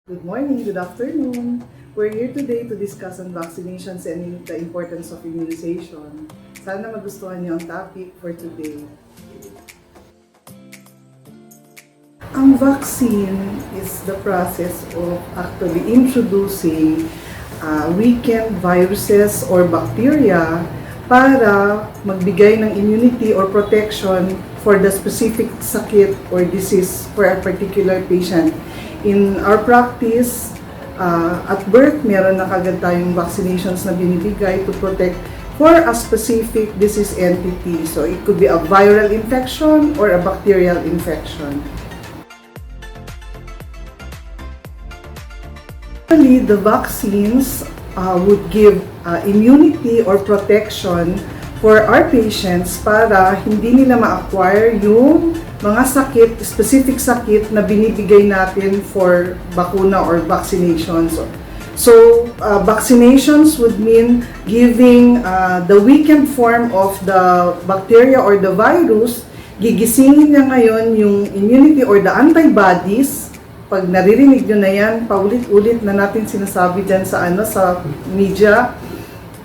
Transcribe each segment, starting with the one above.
Good morning, good afternoon. We're here today to discuss on vaccinations and the importance of immunization. Sana magustuhan niyo ang topic for today. Ang vaccine is the process of actually introducing weakened viruses or bacteria para magbigay ng immunity or protection for the specific sakit or disease for a particular patient. In our practice, at birth, meron na kagad tayong vaccinations na binibigay to protect for a specific disease entity. So it could be a viral infection or a bacterial infection. Normally, the vaccines would give immunity or protection for our patients para hindi nila ma-acquire yung mga sakit, specific sakit na binibigay natin for bakuna or vaccinations. So, vaccinations would mean giving the weakened form of the bacteria or the virus, gigisingin niya ngayon yung immunity or the antibodies. Pag naririnig nyo na yan, paulit-ulit na natin sinasabi dyan sa media.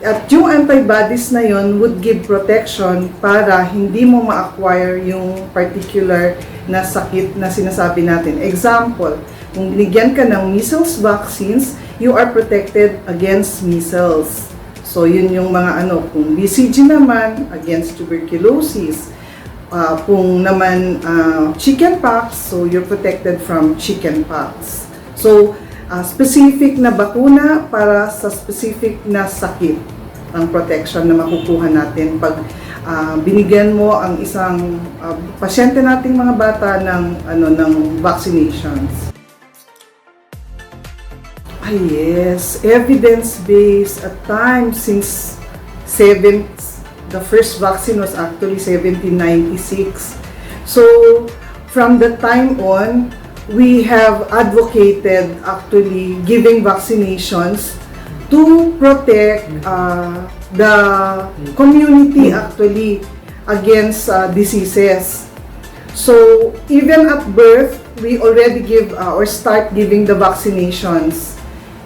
At yung antibodies na yon would give protection para hindi mo ma-acquire yung particular na sakit na sinasabi natin. Example, kung binigyan ka ng measles vaccines, you are protected against measles. So yun yung mga kung BCG naman, against tuberculosis. Kung naman chickenpox, so you're protected from chickenpox. So, specific na bakuna para sa specific na sakit ang protection na makukuha natin pag binigyan mo ang isang pasyente nating mga bata ng vaccinations. Yes, evidence-based at times since the first vaccine was actually 1796. So from that time on, we have advocated actually giving vaccinations to protect the community actually against diseases. So even at birth, we already give or start giving the vaccinations.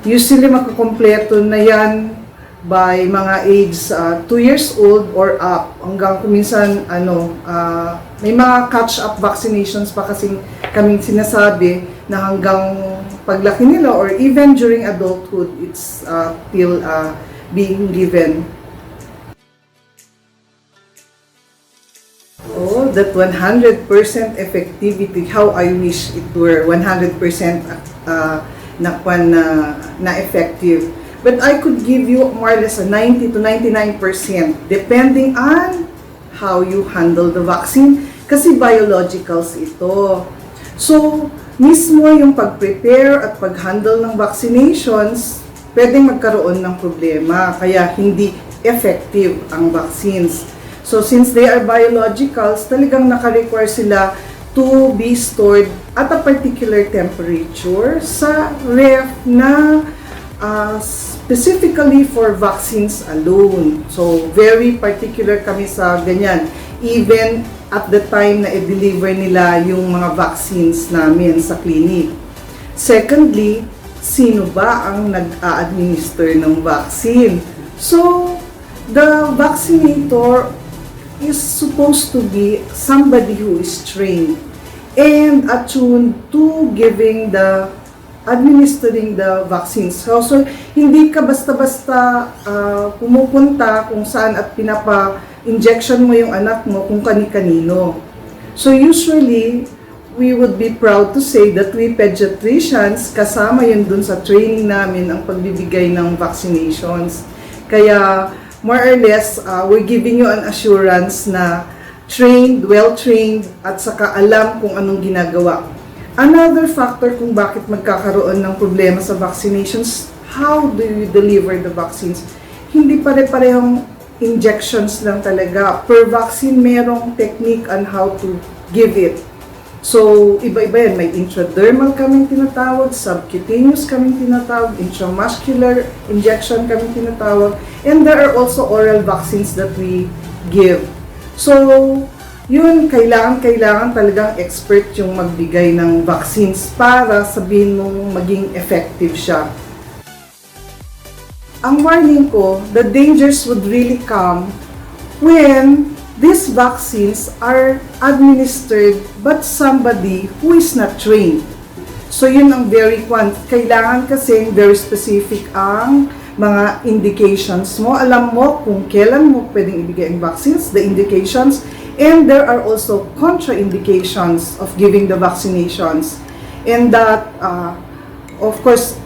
Usually makakompleto na yan by mga age 2 years old or up, hanggang kuminsan may mga catch-up vaccinations pa kasing kaming sinasabi na hanggang paglaki nila or even during adulthood, it's still being given. Oh, that 100% effectivity, how I wish it were 100% na effective. But I could give you more or less a 90 to 99% depending on how you handle the vaccine kasi biologicals ito. So, mismo yung pag-prepare at pag-handle ng vaccinations, pwedeng magkaroon ng problema kaya hindi effective ang vaccines. So, since they are biologicals, talagang naka-require sila to be stored at a particular temperature sa ref na specifically for vaccines alone. So, very particular kami sa ganyan. Even at the time na i-deliver nila yung mga vaccines namin sa clinic. Secondly, sino ba ang nag-a-administer ng vaccine? So, the vaccinator is supposed to be somebody who is trained and attuned to administering the vaccines. So hindi ka basta-basta pumupunta kung saan at pinapa-injection mo yung anak mo kung kani-kanino. So usually, we would be proud to say that we pediatricians, kasama yun dun sa training namin ang pagbibigay ng vaccinations. Kaya, more or less, we're giving you an assurance na trained, well-trained, at saka alam kung anong ginagawa. Another factor kung bakit magkakaroon ng problema sa vaccinations, how do you deliver the vaccines? Hindi pare-parehong injections lang talaga. Per vaccine, merong technique on how to give it. So, iba-iba yan. May intradermal kaming tinatawag, subcutaneous kaming tinatawag, intramuscular injection kaming tinatawag, and there are also oral vaccines that we give. So, yun, kailangan talagang expert yung magbigay ng vaccines para sabihin mong maging effective siya. Ang warning ko, the dangers would really come when these vaccines are administered but somebody who is not trained. So yun ang kailangan kasi very specific ang mga indications mo. Alam mo kung kailan mo pwedeng ibigay ang vaccines, the indications, and there are also contraindications of giving the vaccinations. And that of course,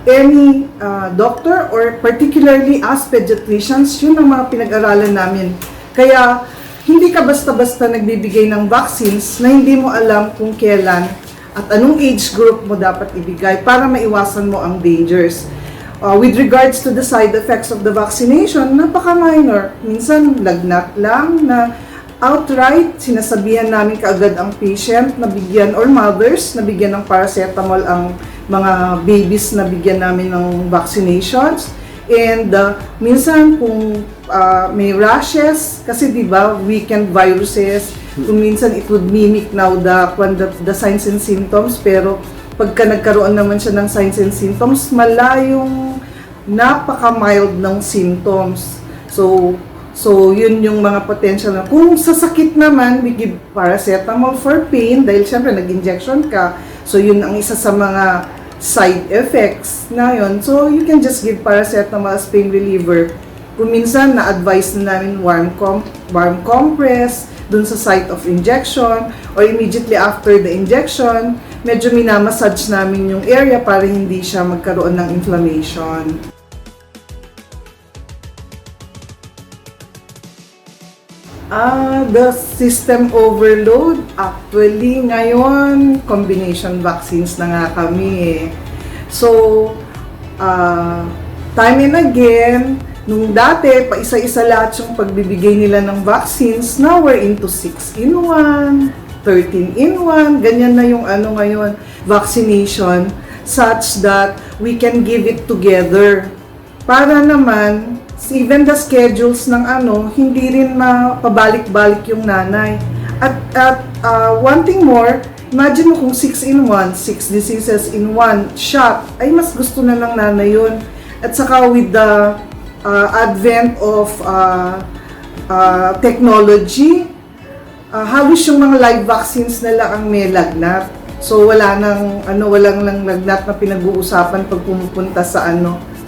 any doctor or particularly as pediatricians, yun ang mga pinag-aralan namin. Kaya, hindi ka basta-basta nagbibigay ng vaccines na hindi mo alam kung kailan at anong age group mo dapat ibigay para maiwasan mo ang dangers. With regards to the side effects of the vaccination, napaka-minor. Minsan, lagnat lang na outright, sinasabihan namin kaagad ang patient na bigyan or mothers na bigyan ng paracetamol ang mga babies na bigyan namin ng vaccinations. And minsan kung may rashes, kasi di ba weekend viruses, kung minsan it would mimic now the signs and symptoms, pero pagka nagkaroon naman siya ng signs and symptoms, malayong napaka-mild ng symptoms. So yun yung mga potential na. Kung sa sakit naman, we give paracetamol for pain dahil syempre nag-injection ka. So yun ang isa sa mga side effects na yun. So you can just give paracetamol as pain reliever. Kung minsan na-advise na namin warm compress dun sa site of injection or immediately after the injection, medyo minamassage namin yung area para hindi siya magkaroon ng inflammation. The system overload, actually ngayon combination vaccines na nga kami. So, time and again, nung dati, pa isa-isa lahat yung pagbibigay nila ng vaccines, now we're into 6-in-1, 13-in-1, ganyan na yung ngayon, vaccination, such that we can give it together. Para naman, even the schedules ng hindi rin mapabalik-balik yung nanay. At one thing more, imagine mo kung 6-in-1, 6 diseases in one shot, ay mas gusto na ng nanay yun. At saka with the advent of technology, halos yung mga live vaccines nila ang may lagnat. So walang lang lagnat na pinag-uusapan pag pumupunta sa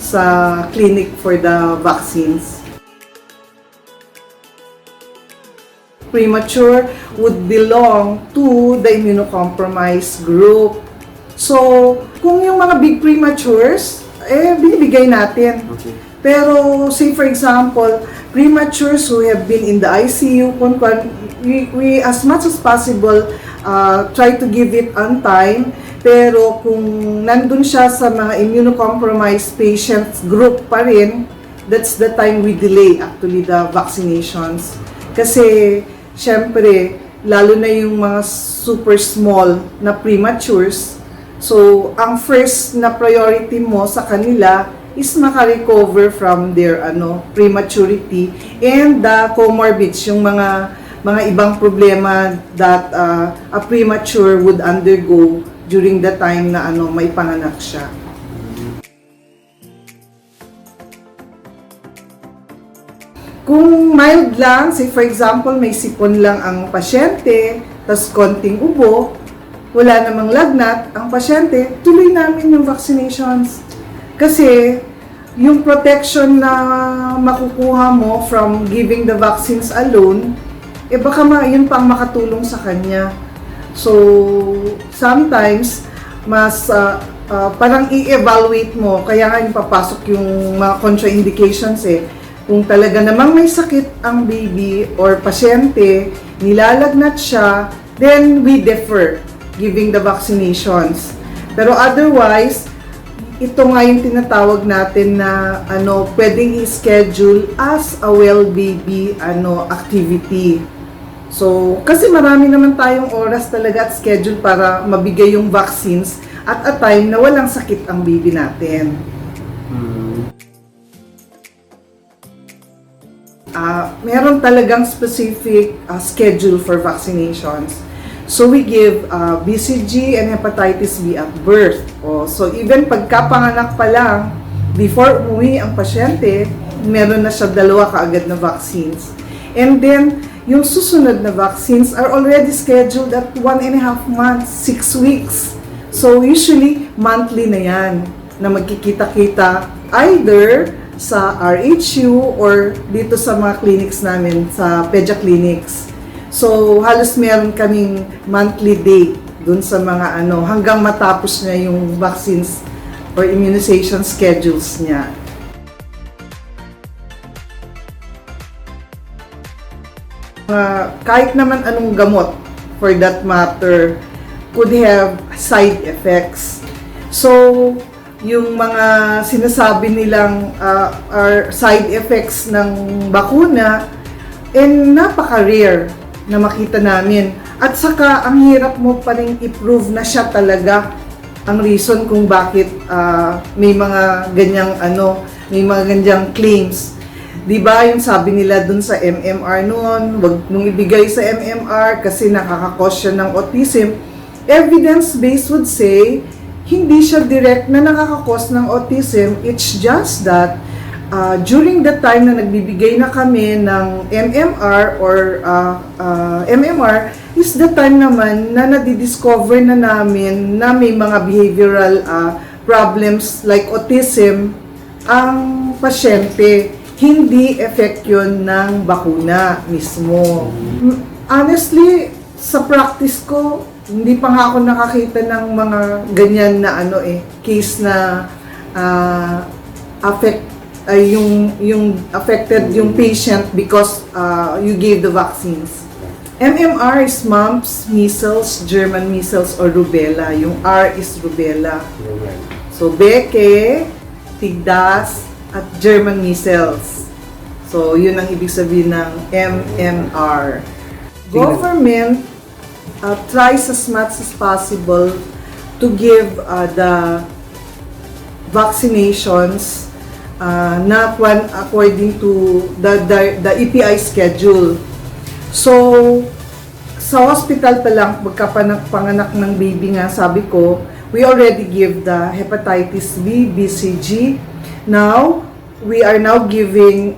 sa clinic for the vaccines. Premature would belong to the immunocompromised group. So, kung yung mga big prematures, binibigay natin. Okay. Pero, say for example, prematures who have been in the ICU, we as much as possible try to give it on time. Pero kung nandun siya sa mga immunocompromised patients group pa rin, that's the time we delay actually the vaccinations. Kasi, syempre, lalo na yung mga super small na prematures, so, ang first na priority mo sa kanila is makarecover from their prematurity and the comorbids, yung mga ibang problema that a premature would undergo during the time na may panganak siya. Kung mild lang, say for example, may sipon lang ang pasyente, tas konting ubo, wala namang lagnat, ang pasyente, tuloy namin yung vaccinations. Kasi, yung protection na makukuha mo from giving the vaccines alone, baka yun pang makatulong sa kanya. So, sometimes, mas parang i-evaluate mo, kaya nga yung papasok yung mga contraindications Kung talaga namang may sakit ang baby or pasyente, nilalagnat siya, then we defer giving the vaccinations. Pero otherwise, ito nga yung tinatawag natin na pwedeng i-schedule as a well baby activity. So, kasi marami naman tayong oras talaga at schedule para mabigay yung vaccines at a time na walang sakit ang baby natin. Meron talagang specific schedule for vaccinations. So we give BCG and hepatitis B at birth. So even pagkapanganak pa lang, before umuwi ang pasyente, meron na siya 2 kaagad na vaccines. And then, yung susunod na vaccines are already scheduled at 1.5 months, 6 weeks. So usually, monthly na yan na magkikita-kita either sa RHU or dito sa mga clinics namin, sa Pedia clinics. So, halos meron kaming monthly date dun sa mga hanggang matapos niya yung vaccines or immunization schedules niya. Kahit naman anong gamot, for that matter, could have side effects. So, yung mga sinasabi nilang are side effects ng bakuna, napaka-rare na makita namin. At saka, ang hirap mo pa rin i-prove na siya talaga ang reason kung bakit may mga ganyang may mga ganyang claims. Diba yung sabi nila dun sa MMR noon, wag nung ibigay sa MMR kasi nakakakos siya ng autism. Evidence-based would say, hindi siya direct na nakakakos ng autism. It's just that during the time na nagbibigay na kami ng MMR or MMR is the time naman na nadidiscover na namin na may mga behavioral problems like autism ang pasyente. Hindi effect yun ng bakuna mismo. Honestly, sa practice ko, hindi pa nga ako nakakita ng mga ganyan na case na yung affected yung patient because you gave the vaccines. MMR is mumps, measles, German measles, or rubella. Yung R is rubella. So, beke, tigdas, at German measles. So, yun ang ibig sabihin ng MMR. Government tries as much as possible to give the vaccinations according to the EPI schedule. So, sa hospital pa lang, pagkapanganak ng baby nga, sabi ko, we already give the hepatitis B, BCG. Now, we are now giving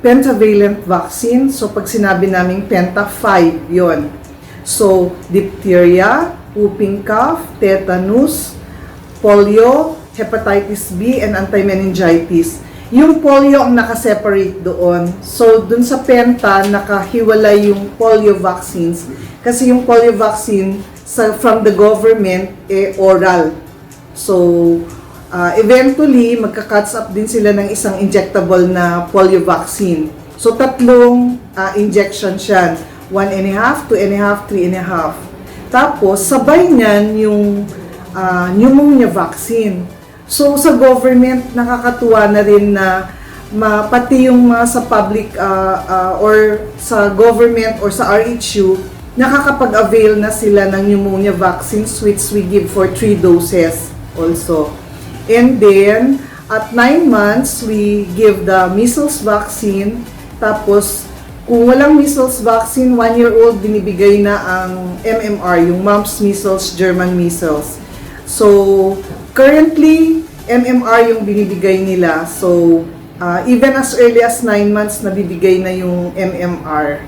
pentavalent vaccine. So, pag sinabi namin penta, 5 yon. So, diphtheria, whooping cough, tetanus, polio, hepatitis B, and anti-meningitis. Yung polio ang nakaseparate doon. So, dun sa penta, nakahiwalay yung polio vaccines. Kasi yung polio vaccine from the government, oral. So, eventually, magka-cuts up din sila ng isang injectable na polio vaccine. So, 3 injections yan. 1.5, 2.5, 3.5. Tapos, sabay niyan yung pneumonia vaccine. So, sa government, nakakatuwa na rin na pati yung mga sa public or sa government or sa RHU, nakakapag-avail na sila ng pneumonia vaccines which we give for 3 doses also. And then, at 9 months, we give the measles vaccine. Tapos, kung walang measles vaccine, 1-year-old, binibigay na ang MMR, yung mumps, measles, German measles. So, currently, MMR yung binibigay nila. So, even as early as 9 months, nabibigay na yung MMR.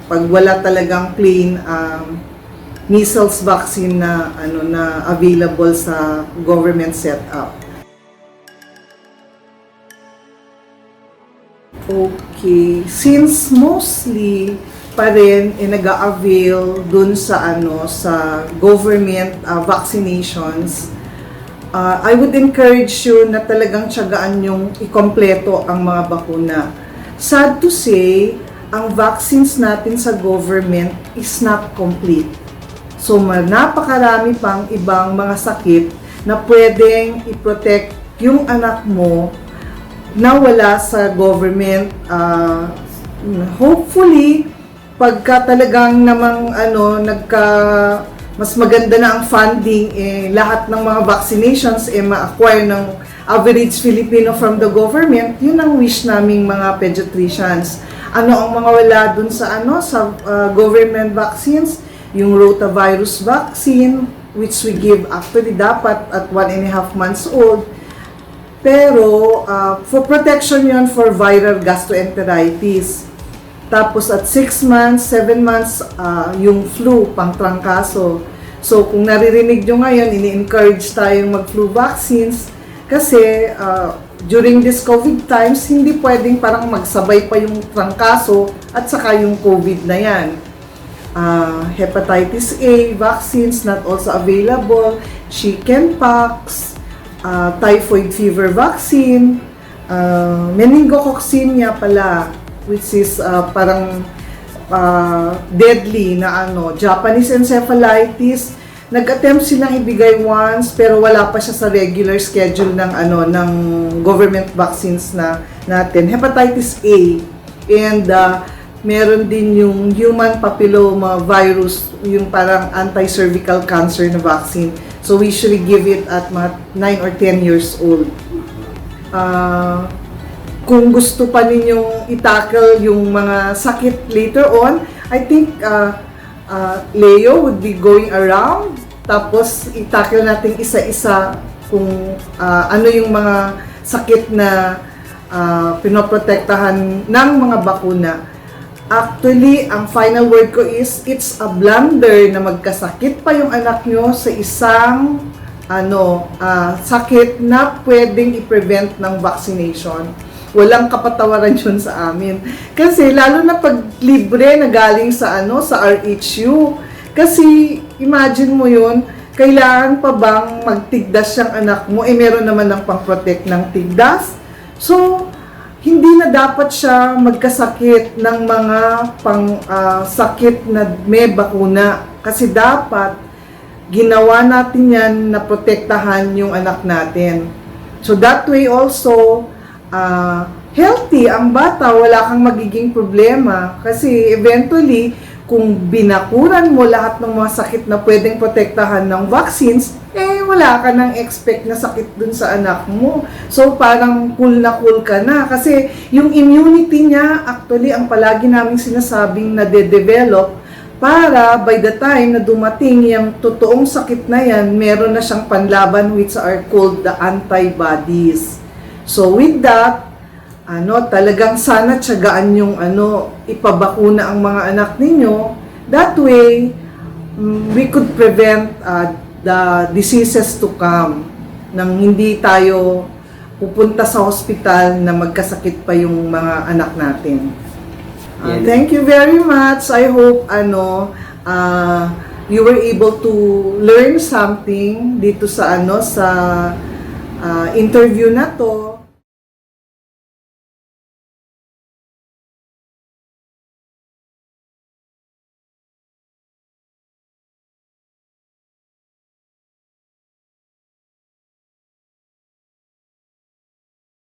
Pag wala talagang plain measles vaccine na available sa government setup. Okay, since mostly pa rin nag-a-avail dun sa sa government vaccinations. I would encourage you na talagang tiyagaan yung ikompleto ang mga bakuna. Sad to say, ang vaccines natin sa government is not complete. So napakarami pang ibang mga sakit na pwedeng i-protect yung anak mo na wala sa government. Hopefully, pagka talagang namang mas maganda na ang funding, lahat ng mga vaccinations ma-acquire ng average Filipino from the government, yun ang wish naming mga pediatricians. Ano ang mga wala dun sa government vaccines? Yung rotavirus vaccine, which we give actually dapat at 1.5 months old. Pero for protection yun for viral gastroenteritis. Tapos at 6 months, 7 months, yung flu, pangtrangkaso. So kung naririnig nyo ngayon, ini-encourage tayong mag-flu vaccines kasi during this COVID times, hindi pwedeng parang magsabay pa yung trangkaso at saka yung COVID na yan. Hepatitis A vaccines not also available, chickenpox, typhoid fever vaccine, meningococcinia pala, which is parang deadly na Japanese encephalitis. Nag-attempt silang ibigay once pero wala pa siya sa regular schedule ng ng government vaccines natin. Hepatitis A and meron din yung human papilloma virus, yung parang anti-cervical cancer na vaccine. So we usually give it at mga 9 or 10 years old. Kung gusto pa ninyong i-tackle yung mga sakit later on, I think Leo would be going around, tapos i-tackle natin isa-isa kung ano yung mga sakit na pinoprotektahan ng mga bakuna. Actually, ang final word ko is, it's a blunder na magkasakit pa yung anak nyo sa isang sakit na pwedeng i-prevent ng vaccination. Walang kapatawaran yun sa amin. Kasi lalo na pag libre na galing sa sa RHU. Kasi imagine mo yun, kailangan pa bang magtigdas yung anak mo? Meron naman ng pang-protect ng tigdas. So, hindi na dapat siya magkasakit ng mga sakit na may bakuna. Kasi dapat ginawa natin yan na protektahan yung anak natin. So that way also, healthy ang bata, wala kang magiging problema. Kasi eventually, kung binakuran mo lahat ng mga sakit na pwedeng protektahan ng vaccines, wala ka nang expect na sakit dun sa anak mo. So parang cool na cool ka na. Kasi yung immunity niya, actually, ang palagi naming sinasabing na de-develop para by the time na dumating yung totoong sakit na yan, meron na siyang panlaban which are called the antibodies. So with that, talagang sana tiyagaan yung ipabakuna ang mga anak ninyo. That way, we could prevent the diseases to come nang hindi tayo pupunta sa hospital na magkasakit pa yung mga anak natin. Thank you very much. I hope you were able to learn something dito sa interview na to.